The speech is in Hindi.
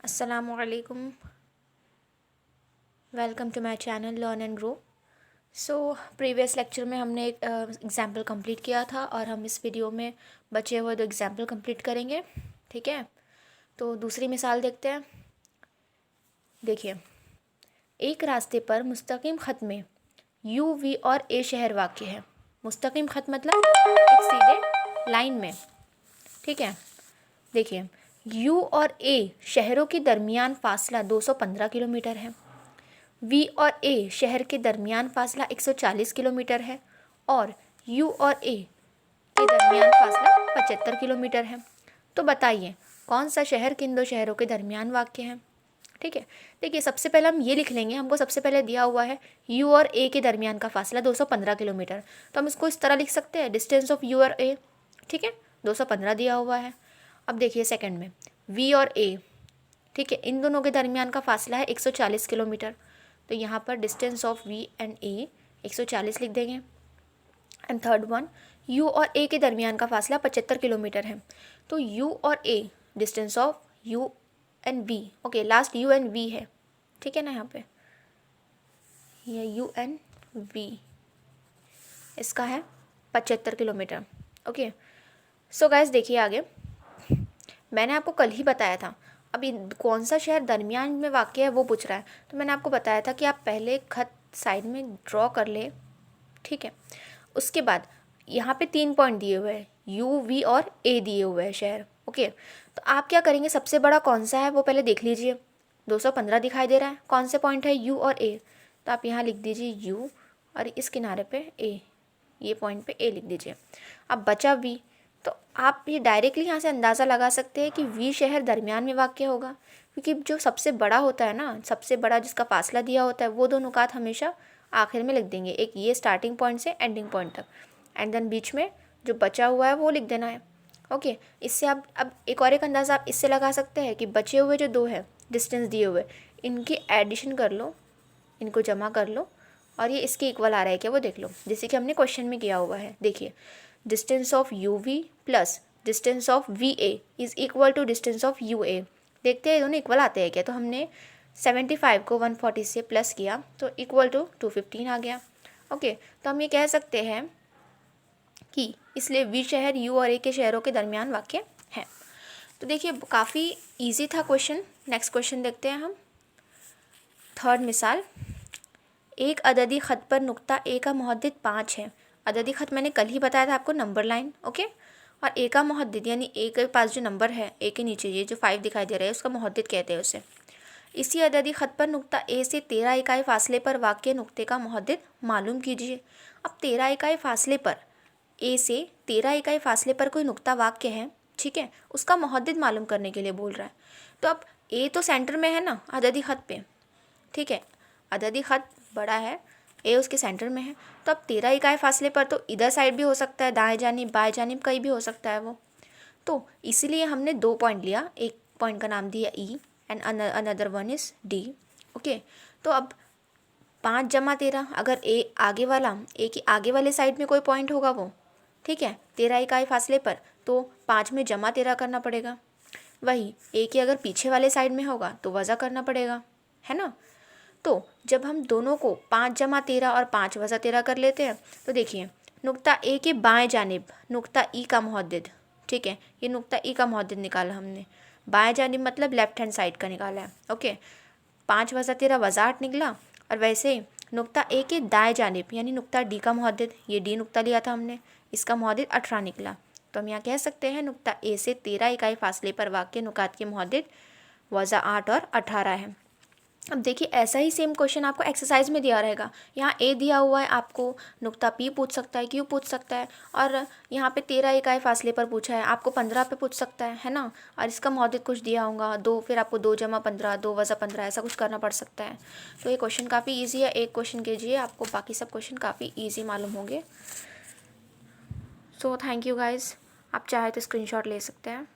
अस्सलामुअलैकुम, welcome to my channel learn and grow. So previous lecture में हमने एक एग्ज़ाम्पल कंप्लीट किया था और हम इस वीडियो में बचे हुए दो एग्ज़ाम्पल कंप्लीट करेंगे। ठीक है, तो दूसरी मिसाल देखते हैं। देखिए, एक रास्ते पर मुस्तकीम ख़त में यू, वी और ए शहर वाक़ है। मुस्तकीम ख़त मतलब एक सीधे लाइन में। ठीक है, देखिए यू और ए शहरों के दरमियान फासला 215 किलोमीटर है। वी और ए शहर के दरमियान फासला 140 किलोमीटर है और यू और ए के दरमियान फासला 75 किलोमीटर है। तो बताइए कौन सा शहर किन दो शहरों के दरमियान वाक़ है। ठीक है, देखिए सबसे पहले हम ये लिख लेंगे, हमको सबसे पहले दिया हुआ है यू और ए के दरमियान का फासला 215 किलोमीटर, तो हम इसको इस तरह लिख सकते हैं, डिस्टेंस ऑफ यू और ए। ठीक है, 215 दिया हुआ है। अब देखिए सेकंड में वी और ए, ठीक है, इन दोनों के दरमियान का फासला है 140 किलोमीटर, तो यहाँ पर डिस्टेंस ऑफ वी एंड ए 140 लिख देंगे। एंड थर्ड वन यू और ए के दरमियान का फासला 75 किलोमीटर है, तो यू और A distance of U and V, okay last U and V है, ठीक है ना, यहाँ पे ये यू एंड वी, इसका है 75 किलोमीटर। ओके, सो गाइस देखिए आगे, मैंने आपको कल ही बताया था, अभी कौन सा शहर दरमियान में वाक़ है वो पूछ रहा है, तो मैंने आपको बताया था कि आप पहले खत साइड में ड्रॉ कर ले। ठीक है, उसके बाद यहाँ पे 3 पॉइंट दिए हुए हैं, यू, वी और ए दिए हुए हैं शहर। ओके, तो आप क्या करेंगे, सबसे बड़ा कौन सा है वो पहले देख लीजिए। 215 दिखाई दे रहा है, कौन से पॉइंट है यू और ए, तो आप यहाँ लिख दीजिए यू और इस किनारे पे ए, ये पॉइंट पे ए लिख दीजिए। अब बचा वी, तो आप ये डायरेक्टली यहाँ से अंदाज़ा लगा सकते हैं कि वी शहर दरमियान में वाक़ होगा, क्योंकि जो सबसे बड़ा होता है ना, सबसे बड़ा जिसका फासला दिया होता है वो दो नुकात हमेशा आखिर में लिख देंगे, एक ये स्टार्टिंग पॉइंट से एंडिंग पॉइंट तक, एंड देन बीच में जो बचा हुआ है वो लिख देना है। ओके, इससे आप अब एक और एक अंदाज़ा आप इससे लगा सकते हैं कि बचे हुए जो दो है डिस्टेंस दिए हुए, इनकी एडिशन कर लो, इनको जमा कर लो और ये इसके इक्वल आ रहा है क्या वो देख लो, जैसे कि हमने क्वेश्चन में किया हुआ है। देखिए distance of U V plus distance of V A is equal to distance of U A. देखते हैं दोनों इक्वल आते हैं क्या, तो हमने 75 को 140 से प्लस किया तो इक्वल टू 215 आ गया। ओके, तो हम ये कह सकते हैं कि इसलिए वी शहर यू और ए के शहरों के दरमियान वाक़ है। तो देखिए काफ़ी ईजी था क्वेश्चन। नेक्स्ट क्वेश्चन देखते हैं हम। थर्ड मिसाल, एक अददी ख़त पर नुक्ता ए का मुहद्दिद 5 है। अददी ख़त मैंने कल ही बताया था आपको, नंबर लाइन। ओके, और ए का मुहद्दिद यानी ए के पास जो नंबर है, ए के नीचे ये जो 5 दिखाई दे रहा है उसका मुहद्दिद कहते हैं उसे। इसी अददी ख़त पर नुक्ता ए से 13 इकाई फासले पर वाक़ नुक्ते का मुहद्दिद मालूम कीजिए। अब 13 इकाई फासले पर, ए से 13 इकाई फासले पर कोई नुक्ता वाक़ है, ठीक है, उसका मुहद्दिद मालूम करने के लिए बोल रहा है। तो अब ए तो सेंटर में है ना अददी ख़त पे, ठीक है, अददी ख़त बड़ा है, ए उसके सेंटर में है, तो अब 13 इकाई फासले पर तो इधर साइड भी हो सकता है, दाएं जानिब बाएं जानिब कहीं भी हो सकता है वो, तो इसीलिए हमने 2 पॉइंट लिया, एक पॉइंट का नाम दिया E and another one is D. Okay, तो अब 5 जमा 13, अगर ए आगे वाला, ए की आगे वाले साइड में कोई पॉइंट होगा वो, ठीक है, 13 इकाई फासले पर, तो 5 में जमा 13 करना पड़ेगा। वही ए के अगर पीछे वाले साइड में होगा तो वज़ा करना पड़ेगा, है ना। तो जब हम दोनों को 5 जमा 13 और 5 वज़ा 13 कर लेते हैं, तो देखिए नुक्ता ए के बाएं जानिब नुक्ता ई का मुहद्दिद, ठीक है, ये नुक्ता ई का मुहद्दिद निकाला हमने, बाएं जानिब मतलब लेफ्ट हैंड साइड का निकाला है। ओके, 5 वज़ा 13 वज़ा 8 निकला, और वैसे नुक्ता ए के दाएं जानिब यानी नुक्ता डी का मुहद्दिद, ये डी नुक्ता लिया था हमने, इसका मुहद्दिद 18 निकला। तो हम यहाँ कह सकते हैं नुक्ता ए से 13 इकाई फासले पर वाक़ नुकात के मुहद्दिद वज़ा 8 और 18 है। अब देखिए ऐसा ही सेम क्वेश्चन आपको एक्सरसाइज में दिया रहेगा, यहाँ ए दिया हुआ है, आपको नुक्ता पी पूछ सकता है, क्यू पूछ सकता है, और यहाँ पे 13 इकाई फासले पर पूछा है, आपको 15 पे पूछ सकता है ना, और इसका मुहद्दिद कुछ दिया होगा 2, फिर आपको 2 जमा 15, 2 वज़ा 15, ऐसा कुछ करना पड़ सकता है। तो ये क्वेश्चन काफ़ी ईजी है, एक क्वेश्चन कीजिए, आपको बाकी सब क्वेश्चन काफ़ी ईजी मालूम होंगे। सो थैंक यू गाइज़, आप चाहे तो स्क्रीनशॉट ले सकते हैं।